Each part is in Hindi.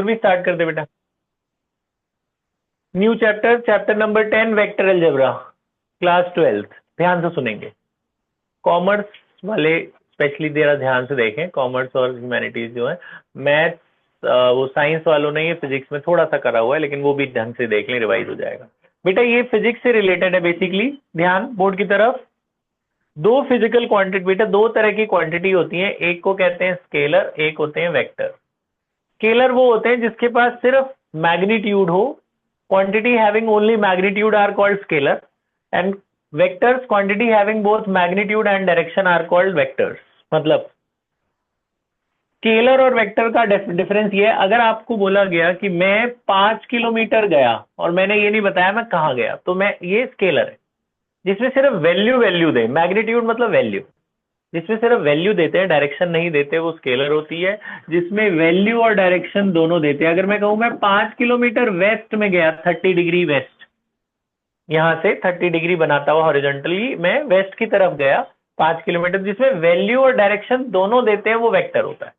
भी स्टार्ट कर दे बेटा। New chapter, chapter number 10, vector algebra, class 12th। ध्यान से सुनेंगे। कॉमर्स वाले स्पेशली जरा ध्यान से देखें, कॉमर्स और ह्यूमैनिटीज जो है। मैथ्स वो साइंस वालों ने ये फिजिक्स में थोड़ा सा करा हुआ है, लेकिन वो भी ढंग से देख लें, रिवाइज हो जाएगा बेटा। ये फिजिक्स से रिलेटेड है बेसिकली। ध्यान बोर्ड की तरफ। दो फिजिकल क्वांटिटी बेटा, दो तरह की क्वांटिटी होती है, एक को कहते हैं स्केलर, एक होते हैं वेक्टर। स्केलर वो होते हैं जिसके पास सिर्फ मैग्नीट्यूड हो, quantity having only magnitude are called scalar, and vectors quantity having both magnitude and direction are called vectors. मतलब स्केलर और वेक्टर का डिफरेंस ये है, अगर आपको बोला गया कि मैं 5 किलोमीटर गया और मैंने ये नहीं बताया मैं कहां गया, तो मैं ये स्केलर है जिसमें सिर्फ वैल्यू दे, मैग्नीट्यूड मतलब वैल्यू, जिसमें सिर्फ वैल्यू देते हैं, डायरेक्शन नहीं देते, वो स्केलर होती है। जिसमें वैल्यू और डायरेक्शन दोनों देते हैं, अगर मैं कहूं मैं 5 किलोमीटर वेस्ट में गया, 30 डिग्री वेस्ट, यहां से 30 डिग्री बनाता हुआ हॉरिजॉन्टली मैं वेस्ट की तरफ गया 5 किलोमीटर, जिसमें वैल्यू और डायरेक्शन दोनों देते हैं वो वेक्टर होता है।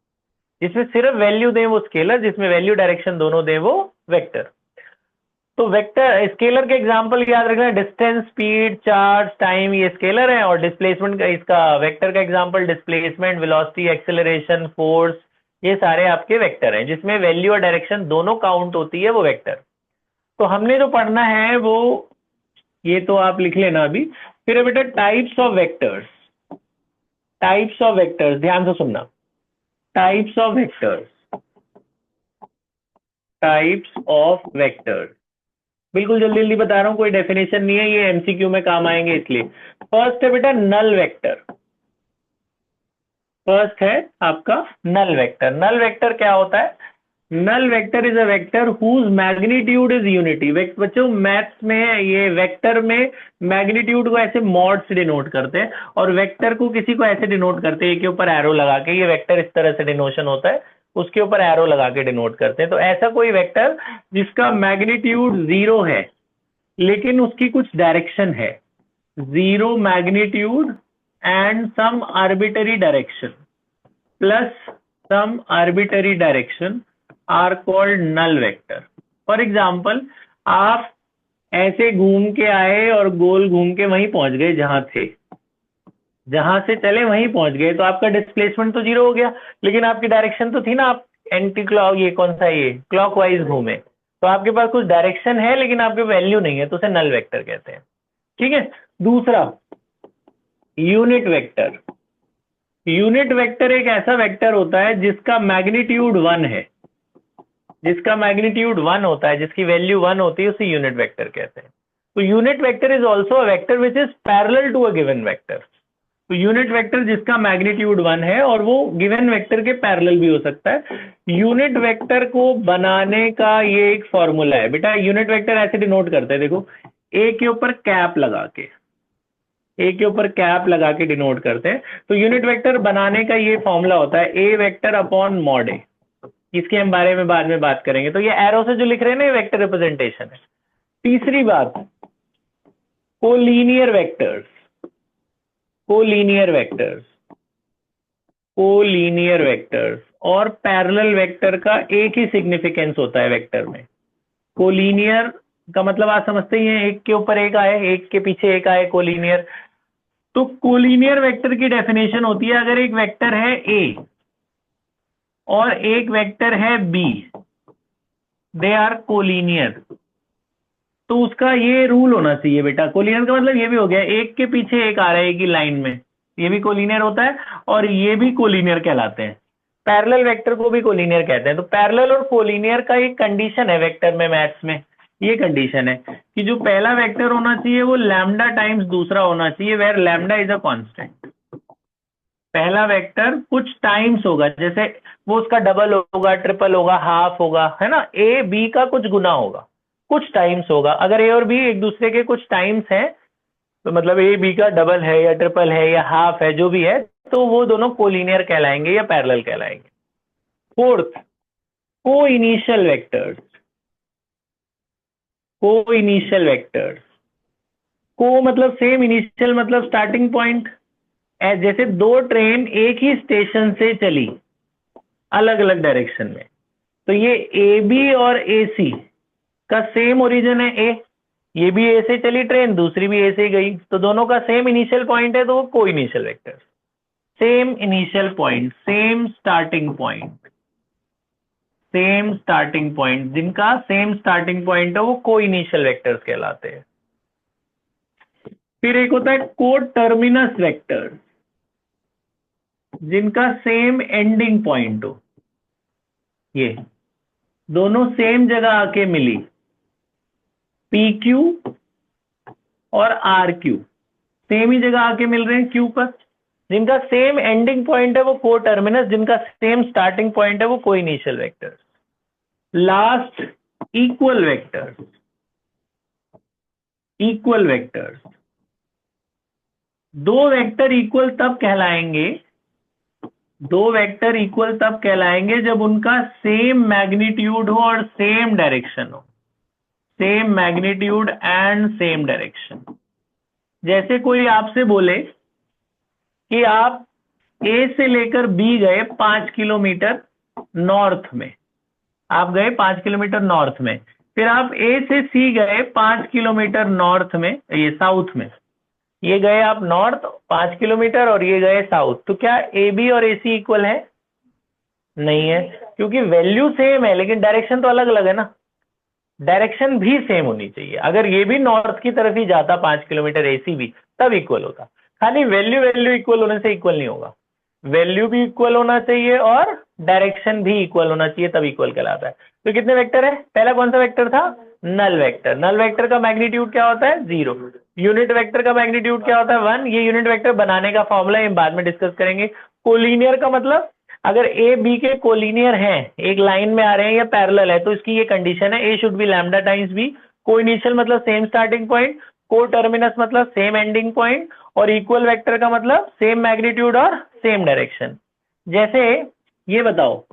जिसमें सिर्फ वैल्यू दें वो स्केलर, जिसमें वैल्यू डायरेक्शन दोनों दें वो वेक्टर। तो वेक्टर स्केलर के एग्जांपल याद रखना, डिस्टेंस, स्पीड, चार्ज, टाइम, ये स्केलर है। और डिस्प्लेसमेंट का, इसका वेक्टर का example displacement, velocity, acceleration, force, ये सारे आपके वेक्टर हैं। जिसमें वैल्यू और डायरेक्शन दोनों काउंट होती है वो वेक्टर। तो हमने जो पढ़ना है वो ये तो आप लिख लेना अभी। फिर बेटा types of vectors, types of vectors ध्यान से सुनना। Types of vectors, types of vectors, बिल्कुल जल्दी जल्दी बता रहा हूं, कोई डेफिनेशन नहीं है, ये एमसीक्यू में काम आएंगे इसलिए। फर्स्ट है बेटा नल वेक्टर। फर्स्ट है आपका नल वेक्टर। नल वेक्टर क्या होता है? Null vector is a vector whose magnitude is unity. बच्चों मैथ्स में ये वेक्टर में मैग्नीट्यूड को ऐसे मॉड से डिनोट करते हैं, और वेक्टर को किसी को ऐसे डिनोट करते हैं के ऊपर एरो लगा के, ये वेक्टर इस तरह से डिनोशन होता है, उसके ऊपर एरो लगा के डिनोट करते हैं। तो ऐसा कोई वेक्टर जिसका मैग्नीट्यूड 0 है लेकिन उसकी कुछ डायरेक्शन है, 0 magnitude and some arbitrary direction plus some arbitrary direction are called null vector. For example, आप ऐसे घूम के आए और गोल घूम के वहीं पहुंच गए जहां थे, जहां से चले वहीं पहुंच गए, तो आपका डिस्प्लेसमेंट तो 0 हो गया, लेकिन आपकी डायरेक्शन तो थी ना, आप एंटी क्लॉक, ये कौन सा, ये क्लॉकवाइज घूमे, तो आपके पास कुछ डायरेक्शन है लेकिन आपके वैल्यू नहीं है, तो उसे नल वेक्टर कहते हैं। ठीक है। दूसरा यूनिट वेक्टर। यूनिट वेक्टर एक ऐसा वेक्टर होता है जिसका मैग्नीट्यूड 1 है, जिसका मैग्नीट्यूड 1 होता है, जिसकी वैल्यू 1 होती है, उसे यूनिट वेक्टर कहते हैं। तो unit vector is also a vector which is parallel to a given vector. तो यूनिट वेक्टर जिसका मैग्नीट्यूड 1 है और वो गिवन वेक्टर के पैरेलल भी हो सकता है। यूनिट वेक्टर को बनाने का ये एक फॉर्मूला है बेटा। यूनिट वेक्टर ऐसे डिनोट करते हैं, देखो, ए के ऊपर कैप लगा के, ए के ऊपर कैप लगा के डिनोट करते हैं। तो यूनिट वेक्टर बनाने का ये फॉर्मूला होता है ए वेक्टर अपॉन मॉड ए। इसके हम बारे में बाद में बात करेंगे। तो ये एरो से जो लिख रहे हैं ना, ये वेक्टर रिप्रेजेंटेशन है। तीसरी बात, collinear vectors. Collinear vectors, collinear vectors और पैरेलल वेक्टर का एक ही सिग्निफिकेंस होता है वेक्टर में। कोलीनियर का मतलब आप समझते ही हैं, एक के ऊपर एक आए, एक के पीछे एक आए, कोलीनियर। तो कोलीनियर वेक्टर की डेफिनेशन होती है, अगर एक वेक्टर है ए और एक वेक्टर है बी, दे आर कोलीनियर, तो उसका ये रूल होना चाहिए बेटा। कोलिनियर का मतलब ये भी हो गया, एक के पीछे एक आ रहा है एक ही लाइन में, ये भी कोलिनियर होता है, और ये भी कोलिनियर कहलाते हैं। पैरेलल वेक्टर को भी कोलिनियर कहते हैं। तो पैरेलल और कोलिनियर का एक कंडीशन है वेक्टर में, मैथ्स में ये कंडीशन है कि जो पहला वेक्टर होना चाहिए वो लैम्डा टाइम्स दूसरा होना चाहिए, where lambda is a constant. पहला वेक्टर कुछ टाइम्स होगा, जैसे वो उसका डबल होगा, ट्रिपल होगा, हाफ होगा, है ना, ए बी का कुछ गुना होगा, कुछ टाइम्स होगा। अगर ए और बी एक दूसरे के कुछ टाइम्स हैं, तो मतलब ए बी का डबल है या ट्रिपल है या हाफ है, जो भी है, तो वो दोनों कोलिनियर कहलाएंगे या पैरेलल कहलाएंगे। फोर्थ, को इनिशियल वेक्टर्स। को इनिशियल वेक्टर्स, को मतलब सेम, इनिशियल मतलब स्टार्टिंग पॉइंट। जैसे दो ट्रेन एक ही स्टेशन से चली अलग अलग डायरेक्शन में, तो ये ए बी और ए सी का सेम ओरिजिन है ए, ये भी ए से चली ट्रेन, दूसरी भी ए से गई, तो दोनों का सेम इनिशियल पॉइंट है, तो वो को initial vector, same initial point, same starting point, same starting point, जिनका सेम स्टार्टिंग पॉइंट है वो को इनिशियल वेक्टर्स कहलाते हैं। फिर एक होता है को टर्मिनस वेक्टर, जिनका सेम एंडिंग पॉइंट हो, ये दोनों सेम जगह आके मिली, पी क्यू और आर क्यू सेम ही जगह आके मिल रहे हैं क्यू पर, जिनका सेम एंडिंग पॉइंट है वो को टर्मिनस, जिनका सेम स्टार्टिंग पॉइंट है वो को initial vectors. Last equal vectors, equal vectors, दो वेक्टर इक्वल तब कहलाएंगे, दो वेक्टर इक्वल तब कहलाएंगे जब उनका सेम मैग्नीट्यूड हो और सेम डायरेक्शन हो, same magnitude and same direction. जैसे कोई आपसे बोले कि आप ए से लेकर बी गए 5 किलोमीटर नॉर्थ में, आप गए 5 किलोमीटर नॉर्थ में, फिर आप ए से सी गए 5 किलोमीटर नॉर्थ में, ये साउथ में, ये गए आप नॉर्थ 5 किलोमीटर और ये गए साउथ, तो क्या ए बी और ए सी इक्वल है? नहीं है, क्योंकि वैल्यू सेम है लेकिन डायरेक्शन तो अलग अलग है ना, डायरेक्शन भी सेम होनी चाहिए। अगर ये भी नॉर्थ की तरफ ही जाता 5 किलोमीटर ए सी भी, तब इक्वल होता। खाली वैल्यू वैल्यू इक्वल होने से इक्वल नहीं होगा, वैल्यू भी इक्वल होना चाहिए और डायरेक्शन भी इक्वल होना चाहिए, तब इक्वल कहलाता है। तो कितने वेक्टर है? पहला कौन सा वेक्टर था? Null vector. नल वेक्टर का मैग्नीट्यूड क्या होता है? 0। यूनिट वेक्टर का मैग्नीट्यूड क्या होता है? 1। ये यूनिट वेक्टर बनाने का फॉर्मूला हम बाद में डिस्कस करेंगे। कोलिनियर का मतलब अगर ए बी के कोलिनियर हैं, एक लाइन में आ रहे हैं या पैरेलल है, तो इसकी ये कंडीशन है, a should be lambda times b. Coinitial मतलब same starting point, coterminus मतलब सेम एंडिंग पॉइंट, और इक्वल वेक्टर का मतलब सेम मैग्नीट्यूड और सेम डायरेक्शन। जैसे ये बताओ,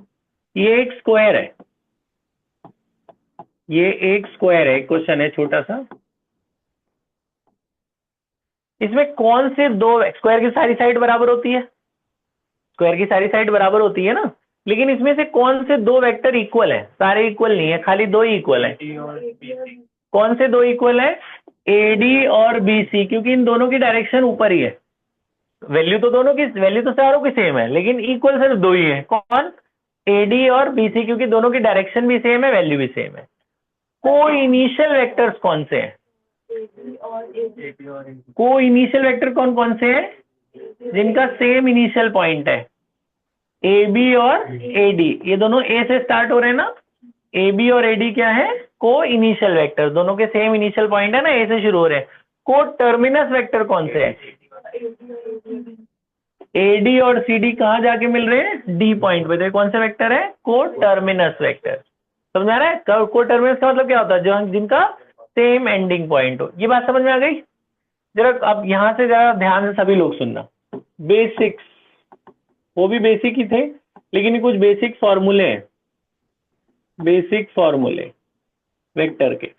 ये एक स्क्वायर है, ये एक स्क्वायर है, क्वेश्चन है छोटा सा, इसमें कौन से दो, स्क्वायर की सारी साइड बराबर होती है, स्क्वायर की सारी साइड बराबर होती है ना, लेकिन इसमें से कौन से दो वेक्टर इक्वल है? सारे इक्वल नहीं है, खाली दो ही इक्वल है। कौन से दो इक्वल है? एडी और बीसी, क्योंकि इन दोनों की डायरेक्शन ऊपर ही है। वैल्यू तो दोनों की, वैल्यू तो चारों की सेम है, लेकिन इक्वल सिर्फ दो ही है। कौन? एडी और बीसी, क्योंकि दोनों की डायरेक्शन भी सेम है, वैल्यू भी सेम है। को इनिशियल वेक्टर्स कौन से हैं? को इनिशियल वेक्टर कौन कौन से हैं? जिनका सेम इनिशियल पॉइंट है, ए बी और ए डी, ये दोनों ए से स्टार्ट हो रहे हैं ना, ए बी और ए डी क्या है? को इनिशियल वेक्टर, दोनों के सेम इनिशियल पॉइंट है ना, ए से शुरू हो रहे हैं। को टर्मिनस वेक्टर कौन से है? ए डी और सी डी कहां जाके मिल रहे हैं? डी पॉइंट पे, तो कौन से वेक्टर है? को टर्मिनस वेक्टर। समझ आ रहा है? को टर्मिनस का मतलब क्या होता है? जो जिनका सेम एंडिंग पॉइंट हो। ये बात समझ में आ गई? जरा अब यहां से जरा ध्यान से सभी लोग सुनना। बेसिक्स, वो भी बेसिक ही थे, लेकिन कुछ बेसिक फॉर्मूले हैं, बेसिक फॉर्मूले वेक्टर के।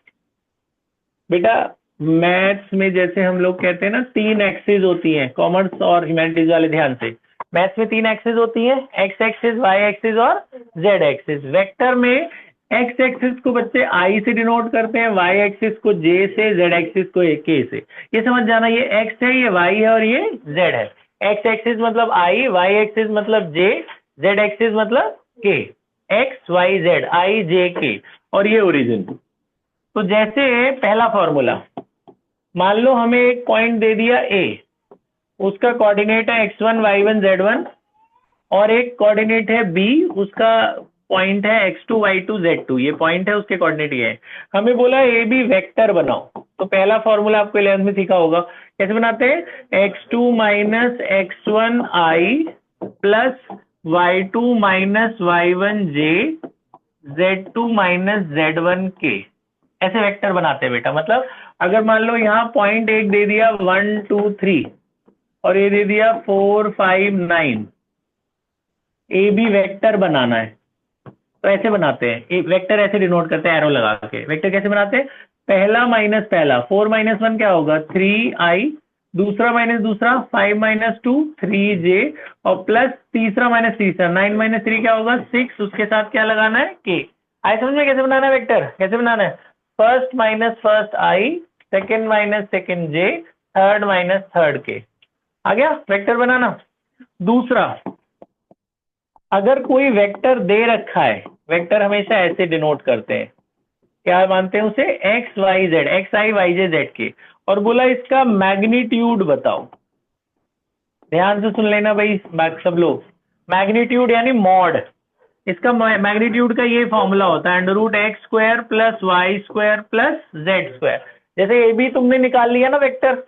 बेटा मैथ्स में जैसे हम लोग कहते हैं ना, 3 एक्सिस होती हैं, कॉमर्स और ह्यूमैनिटीज वाले ध्यान से, मैथ्स में 3 एक्सिस होती हैं, एक्स एक्सिस, वाई एक्सिस और जेड एक्सिस। वेक्टर में एक्स एक्सिस को बच्चे आई से डिनोट करते हैं, वाई एक्सिस को जे से, जेड एक्सिस को के से। ये समझ जाना, ये एक्स है, ये वाई है और ये जेड है। एक्स एक्सिस मतलब आई, वाई एक्सिस मतलब जे, जेड एक्सिस मतलब के। एक्स वाई जेड, आई जे के, और ये ओरिजिन। तो जैसे पहला फॉर्मूला, मान लो हमें एक पॉइंट दे दिया ए, उसका कोऑर्डिनेट है x1 y1 z1, और एक कोऑर्डिनेट है बी, उसका पॉइंट है x2 y2 z2, ये पॉइंट है, उसके कोऑर्डिनेट ये है। हमें बोला ए बी वेक्टर बनाओ, तो पहला फॉर्मूला आपको 11th में सीखा होगा, कैसे बनाते हैं? x2 minus x1 i plus y2 minus y1 j, z2 minus z1 k, ऐसे वेक्टर बनाते हैं बेटा। मतलब अगर मान लो यहाँ पॉइंट एक दे दिया 1 2 3 और ये दे दिया 4 5 9, ए बी वेक्टर बनाना है, तो ऐसे बनाते हैं। एक वेक्टर ऐसे डिनोट करते हैं एरो लगा के। वेक्टर कैसे बनाते हैं? पहला माइनस पहला, 4 माइनस 1 क्या होगा? 3i दूसरा माइनस दूसरा 5 माइनस 2 3j और प्लस तीसरा माइनस तीसरा 9 माइनस 3 क्या होगा 6, उसके साथ क्या लगाना है k। आई समझ में कैसे बनाना है वेक्टर, कैसे बनाना है, first minus first i, second minus second j, third minus third k। आ गया वेक्टर बनाना। दूसरा, अगर कोई वेक्टर दे रखा है, वेक्टर हमेशा ऐसे डिनोट करते हैं, क्या मानते हैं उसे, एक्स वाई जेड, एक्स आई वाई जे जेड के, और बोला इसका मैग्नीट्यूड बताओ। ध्यान से सुन लेना भाई सब लोग, मैग्नीट्यूड यानी मॉड। इसका मैग्नीट्यूड का ये फॉर्मूला होता है under root x square plus Y square plus Z square. जैसे ये भी तुमने निकाल लिया ना वेक्टर,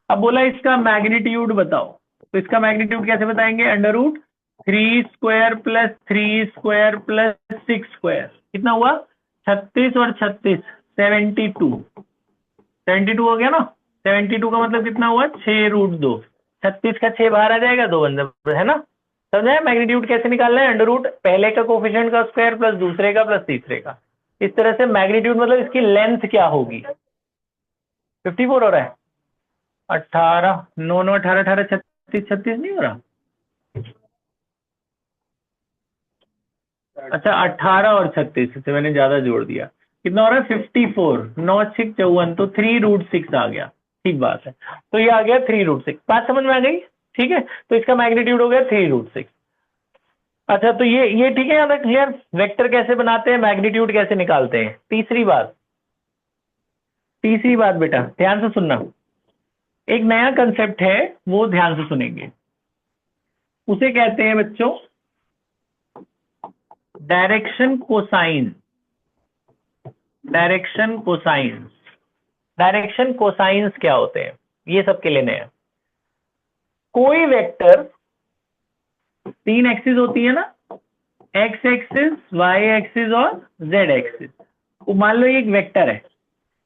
अब बोला इसका मैग्नीट्यूड बताओ, तो इसका मैग्नीट्यूड कैसे बताएंगे, under root 3 square plus 3 square plus 6 square, कितना हुआ 36 और 36 72, 72 हो गया ना। 72 का मतलब कितना हुआ 6 रूट 2, 36 का 6 बाहर आ जाएगा, 2 अंदर है ना। समझा मैग्नीट्यूड कैसे निकालना है, अंडर रूट पहले का कोफिशिएंट का स्क्वायर प्लस दूसरे का प्लस तीसरे का। इस तरह से मैग्नीट्यूड मतलब इसकी लेंथ क्या होगी। 54 हो रहा है, 18 9 9 18 18 36 36 नहीं हो रहा, अच्छा 18 और 36 से मैंने ज्यादा जोड़ दिया, कितना हो रहा है 54, 9 6 54, तो 3 रूट 6 आ गया। ठीक बात है, तो ये आ गया 3 रूट 6, बात समझ में आ गई। ठीक है, तो इसका मैग्नीट्यूड हो गया 3 रूट 6। अच्छा तो ये ठीक है, यहाँ तक क्लियर, वेक्टर कैसे बनाते हैं, मैग्नीट्यूड कैसे निकालते हैं। तीसरी बात बेटा ध्यान से सुनना, एक नया कंसेप्ट है, वो ध्यान से सुनेंगे। उसे कहते हैं बच्चों direction cosine. Direction cosines, direction cosines क्या होते हैं, ये सबके लिए नया। कोई वेक्टर, 3 एक्सिस होती है ना, एक्स एक्सिस, वाई एक्सिस और जेड एक्सिस। मान लो ये एक वेक्टर है,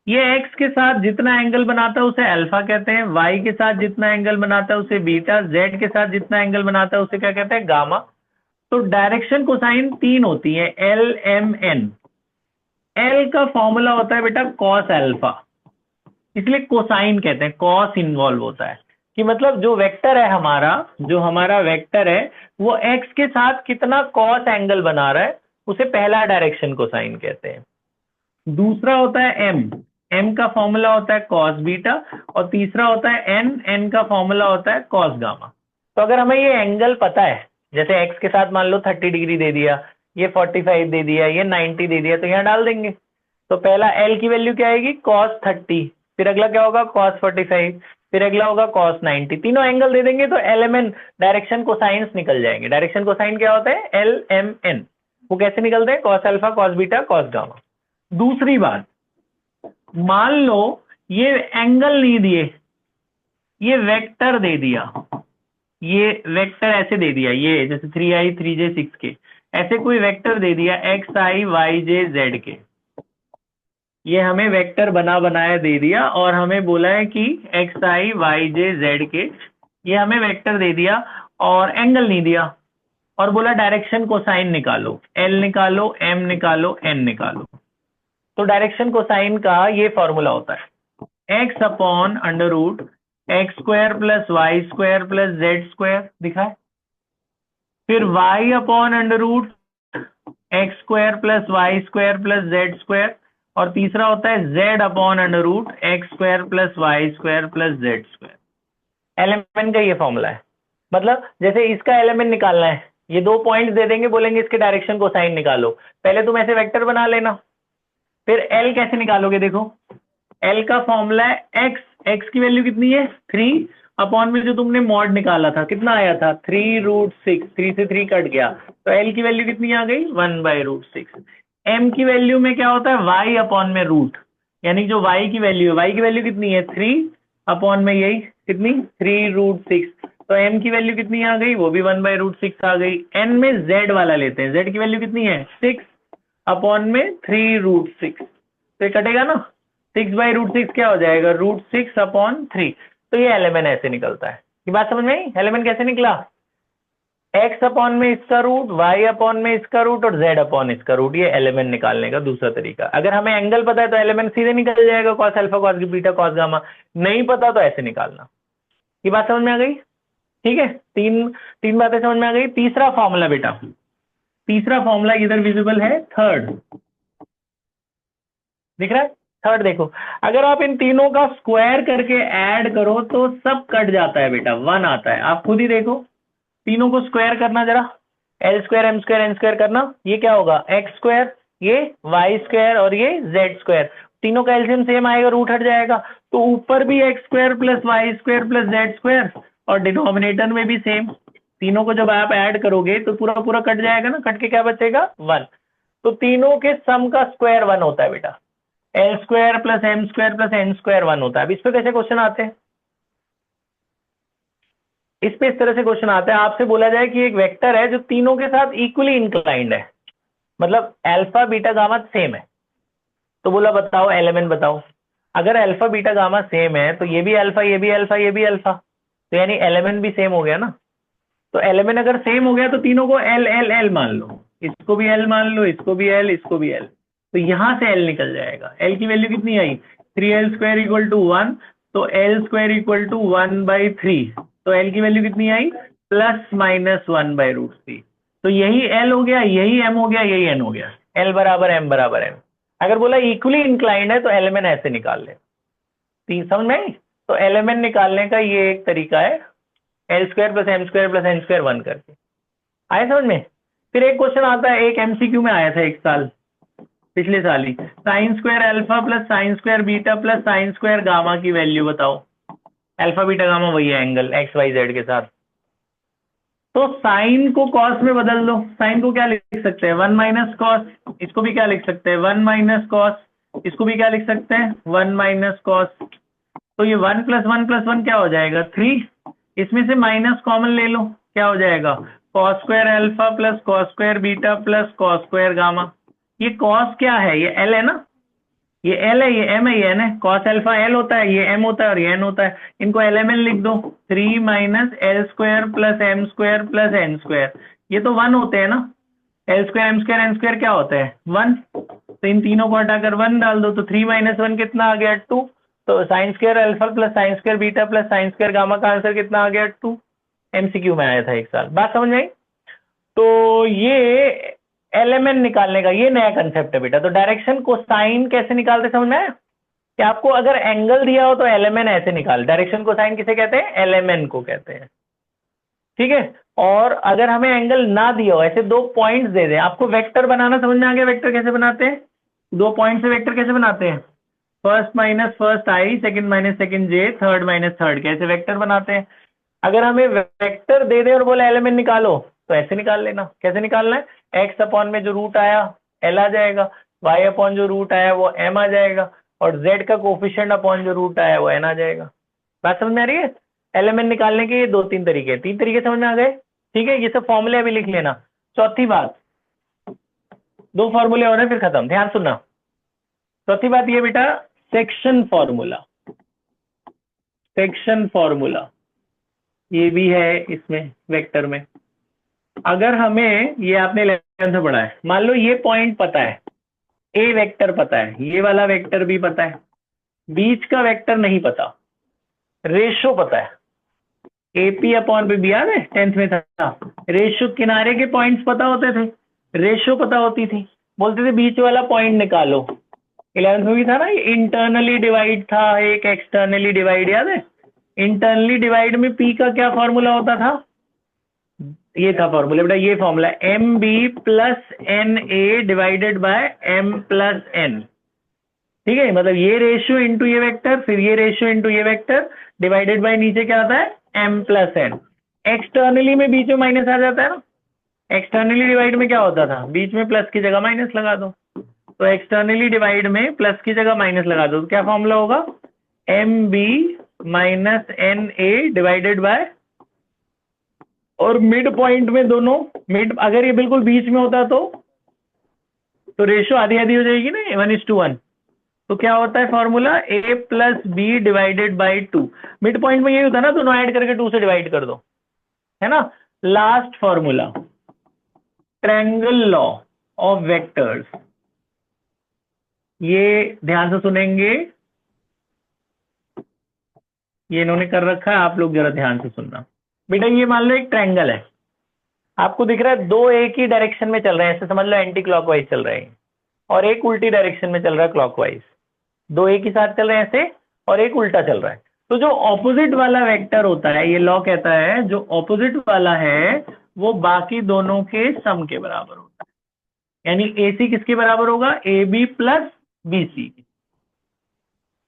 ये एक्स के साथ जितना एंगल बनाता है उसे अल्फा कहते हैं, वाई के साथ जितना एंगल बनाता है उसे बीटा, जेड के साथ जितना एंगल बनाता है उसे क्या कहते हैं, गामा। तो डायरेक्शन कोसाइन 3 होती है, एल एम एन। एल का फॉर्मूला होता है बेटा कॉस अल्फा, इसलिए कोसाइन कहते हैं, कॉस इन्वॉल्व होता है, कि मतलब जो वेक्टर है हमारा, जो हमारा वेक्टर है वो एक्स के साथ कितना कॉस एंगल बना रहा है, उसे पहला डायरेक्शन कोसाइन कहते हैं। दूसरा होता है एम, एम का फॉर्मूला होता है कॉस बीटा, और तीसरा होता है एन, एन का फॉर्मूला होता है कॉस गामा। तो अगर हमें ये एंगल पता है, जैसे एक्स के साथ मान लो 30 डिग्री दे दिया, ये 45 दे दिया, ये 90 दे दिया, तो यहाँ डाल देंगे। तो पहला एल की वैल्यू क्या आएगी कॉस 30, फिर अगला क्या होगा कॉस 45, फिर अगला होगा कॉस 90, तीनों एंगल दे देंगे तो L M N direction cosines निकल जाएंगे। डायरेक्शन कोसाइन क्या होता है, एल एम एन। वो कैसे निकलते हैं, cos alpha cos beta cos gamma. दूसरी बात, मान लो ये एंगल नहीं दिए, ये वेक्टर दे दिया, ये वेक्टर ऐसे दे दिया, ये जैसे 3i 3j 6k, ऐसे कोई वेक्टर दे दिया एक्स आई वाई जे जेड के, ये हमें वेक्टर बना बनाया दे दिया, और हमें बोला है कि एक्स आई वाई जे जेड के, ये हमें वेक्टर दे दिया और एंगल नहीं दिया, और बोला डायरेक्शन कोसाइन निकालो, एल निकालो, एम निकालो, एन निकालो। तो डायरेक्शन कोसाइन का ये फॉर्मूला होता है x upon under root x square plus Y square plus Z square, दिखा है, फिर y upon under root x square plus Y square plus Z square, और तीसरा होता है z upon under root x square plus Y square plus Z square. Element का ये फॉर्मूला है। मतलब जैसे इसका एलिमेंट निकालना है, ये 2 पॉइंट्स दे देंगे, बोलेंगे इसके डायरेक्शन को साइन निकालो, पहले तुम ऐसे वेक्टर बना लेना। फिर एल कैसे निकालोगे, देखो एल का फॉर्मूला है एक्स, एक्स की वैल्यू कितनी है 3 अपॉन में जो तुमने मॉड निकाला था कितना आया था 3 रूट 6, 3 से 3 कट गया, तो एल की वैल्यू कितनी आ गई 1 बाई रूट 6। एम की वैल्यू में क्या होता है वाई अपॉन में रूट, यानी जो वाई की वैल्यू है, वाई की वैल्यू कितनी है 3 अपॉन में यही कितनी 3 रूट 6, तो एम की वैल्यू कितनी आ गई, वो भी 1 बाई रूट 6 आ गई। एन में जेड वाला लेते हैं, जेड की वैल्यू कितनी है 6 अपॉन में 3 रूट 6, तो ये कटेगा ना, 6 बाई रूट 6 क्या हो जाएगा रूट 6 अपॉन 3। तो ये एलिमेंट ऐसे निकलता है। ये बात समझ में आई, एलिमेंट कैसे निकला, एक्स अपॉन में इसका रूट, वाई अपॉन में इसका रूट और जेड अपॉन इसका रूट, ये एलिमेंट निकालने का दूसरा तरीका। अगर हमें एंगल पता है तो एलिमेंट सीधे निकल जाएगा, cos alpha cos beta cos gamma, नहीं पता तो ऐसे निकालना। ये बात समझ में आ गई? ठीक है, तीन तीन बातें समझ में आ गई। तीसरा फॉर्मूला बेटा, तीसरा फॉर्मूला इधर विजिबल है, थर्ड दिख रहा है? थर्ड देखो, अगर आप इन तीनों का स्क्वायर करके ऐड करो तो सब कट जाता है बेटा, 1 आता है। आप खुद ही देखो, तीनों को स्क्वायर करना जरा, l square m square n square करना, ये क्या होगा, एक्स स्क्वायर, ये वाई स्क्वायर और ये जेड स्क्वायर। तीनों का एलसीएम सेम आएगा, रूट हट जाएगा, तो ऊपर भी x square plus Y square plus Z square और डिनोमिनेटर में भी सेम। तीनों को जब आप ऐड करोगे तो पूरा पूरा कट जाएगा ना, कट के क्या बचेगा, 1। तो तीनों के सम का स्क्वायर 1 होता है बेटा, l square plus m square plus n square 1 होता है। अब इस पे कैसे क्वेश्चन आते हैं, इस पे इस तरह से क्वेश्चन आता है, आपसे बोला जाए कि एक वेक्टर है जो तीनों के साथ इक्वली इंक्लाइंड है, मतलब अल्फा बीटा गामा सेम है, तो बोला बताओ एलिमेंट बताओ। अगर अल्फा बीटा गामा सेम है तो ये भी अल्फा, ये भी अल्फा, ये भी अल्फा, तो यानी एलिमेंट भी सेम हो गया ना। तो एलिमेंट अगर सेम हो गया तो तीनों को एल एल एल मान लो, इसको भी एल मान लो, इसको भी एल, इसको भी एल, तो यहां से एल निकल जाएगा। एल की वैल्यू कितनी आई, 3l² इक्वल टू 1, तो l² इक्वल टू 1/3, तो एल की वैल्यू कितनी आई, ±1/√3। तो यही एल हो गया, यही एम हो गया, यही एन हो गया, एल बराबर एम बराबर एन। अगर बोला इक्वली इंक्लाइंड है तो एलिमेंट ऐसे निकाल ले, तीन समझ में आई? तो एलिमेंट निकालने का ये एक तरीका है, l square plus m square plus n square 1 करके। आया समझ में? फिर एक क्वेश्चन आता है, एक एमसीक्यू में आया था एक साल, पिछले साल ही, sine square alpha plus sine square beta plus sine square gamma की वैल्यू बताओ। अल्फा बीटा गामा वही है, एंगल एक्स वाई जेड के साथ। तो साइन को कॉस में बदल दो, साइन को क्या लिख सकते हैं, 1 माइनस कॉस, इसको भी क्या लिख सकते हैं, 1 माइनस कॉस, इसको भी क्या लिख सकते हैं, 1 माइनस कॉस। तो ये 1 प्लस 1 प्लस 1 क्या हो जाएगा, 3। इसमें से माइनस कॉमन ले लो, क्या हो जाएगा, cos square alpha plus cos square beta plus cos square gamma. ये कॉस क्या है, ये एल है ना, ये एल है, ये एम है, ये एन है। कॉस अल्फा एल होता है, ये एम होता है और ये एन होता है। इनको एल एम एन लिख दो, 3 minus l square plus m square plus n square, ये तो 1 होते हैं ना। L square m square n square क्या होता है, 1। तो इन तीनों को हटाकर 1 डाल दो, तो 3 माइनस 1 कितना आ गया, 2। तो sign square alpha plus sine square beta plus sine square gamma का आंसर कितना आ गया, 2। एमसीक्यू में आया था एक साल, बात समझ में आई? तो ये एलिमेंट निकालने का ये नया कंसेप्ट है बेटा। तो डायरेक्शन को साइन कैसे निकालते समझ में आया? कि आपको अगर एंगल दिया हो तो एलिमेंट ऐसे निकाल, डायरेक्शन को साइन किसे कहते हैं, एलिमेंट को कहते हैं, ठीक है। और अगर हमें एंगल ना दिया हो, ऐसे 2 पॉइंट्स दे दे, आपको वेक्टर बनाना समझ में आ गया, वेक्टर कैसे बनाते हैं, 2 पॉइंट से वेक्टर कैसे बनाते हैं, फर्स्ट माइनस फर्स्ट आई, सेकंड माइनस सेकंड जे, थर्ड माइनस थर्ड, कैसे वेक्टर बनाते हैं। अगर हमें वेक्टर दे दे और बोले एलिमेंट निकालो, तो ऐसे निकाल लेना। कैसे निकालना है, एक्स अपॉन में जो रूट आया एल आ जाएगा, वाई अपॉन जो रूट आया वो एम आ जाएगा, और जेड का कोफिशिएंट अपॉन जो रूट आया वो एन आ जाएगा। बात समझ में आ रही है? एलिमेंट निकालने के ये 2-3 तरीके, 3 तरीके समझ में आ गए, ठीक है। ये सब फॉर्मूले अभी लिख लेना। चौथी बात, 2 फॉर्मूले हो रहे फिर खत्म, ध्यान सुनना। चौथी बात ये बेटा, सेक्शन फॉर्मूला, सेक्शन फॉर्मूला ये भी है इसमें वेक्टर में। अगर हमें, ये आपने 11th में पढ़ा है, मान लो ये पॉइंट पता है, ए वेक्टर पता है, ये वाला वेक्टर भी पता है, बीच का वेक्टर नहीं पता, रेशो पता है, एपी अपॉन बी, याद है 10th में था, रेशो, किनारे के पॉइंट्स पता होते थे, रेशो पता होती थी, बोलते थे बीच वाला पॉइंट निकालो। 11th में भी था ना, ये इंटरनली डिवाइड था, एक एक्सटर्नली डिवाइड, याद है? इंटरनली डिवाइड में पी का क्या फॉर्मूला होता था, ये था फॉर्मूला बेटा, ये formula m b plus n a divided by m plus n, ठीक है। मतलब ये रेशियो इंटू ये वेक्टर, फिर ये रेशियो इंटू ये वेक्टर, डिवाइडेड बाय नीचे क्या आता है, एम प्लस एन। एक्सटर्नली में बीच में माइनस आ जाता है ना, एक्सटर्नली डिवाइड में क्या होता था, बीच में प्लस की जगह माइनस लगा दो, तो एक्सटर्नली डिवाइड में प्लस की जगह माइनस लगा दो, तो क्या फॉर्मूला होगा, m b minus n a divided by, और मिड पॉइंट में दोनों, मिड अगर ये बिल्कुल बीच में होता तो रेशियो आधी आधी हो जाएगी ना, 1:1। तो क्या होता है formula, a plus b divided by 2। Mid point में यही होता है ना, दोनों ऐड करके 2 से डिवाइड कर दो, है ना। Last formula, triangle law of vectors, ये ध्यान से सुनेंगे, ये इन्होंने कर रखा है, आप लोग जरा ध्यान से सुनना। बेटा ये मान लो एक ट्रायंगल है, आपको दिख रहा है दो एक ही डायरेक्शन में चल रहे हैं, ऐसे समझ लो एंटी क्लॉकवाइज चल रहे हैं, और एक उल्टी डायरेक्शन में चल रहा है क्लॉकवाइज। दो एक ही साथ चल रहे हैं ऐसे, और एक उल्टा चल रहा है। तो जो ऑपोजिट वाला वेक्टर होता है, ये लॉ कहता है जो ऑपोजिट वाला है वो बाकी दोनों के सम के बराबर होता है। यानी ए सी किसके बराबर होगा? A b plus b c.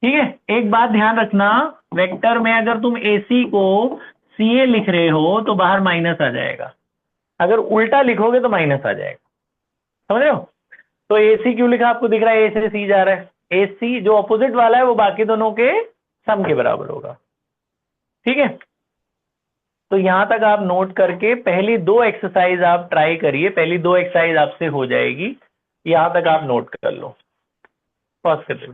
ठीक है, एक बात ध्यान रखना, वेक्टर में अगर तुम ए सी को सी ए लिख रहे हो तो बाहर माइनस आ जाएगा, अगर उल्टा लिखोगे तो माइनस आ जाएगा। समझ रहे हो? तो ए सी क्यों लिखा? आपको दिख रहा है ए से सी जा रहा है, ए सी जो ऑपोजिट वाला है वो बाकी दोनों के सम के बराबर होगा। ठीक है, तो यहां तक आप नोट करके पहली दो एक्सरसाइज आप ट्राई करिए, पहली दो एक्सरसाइज आपसे हो जाएगी, यहां तक आप नोट कर लो। पॉज कर दो।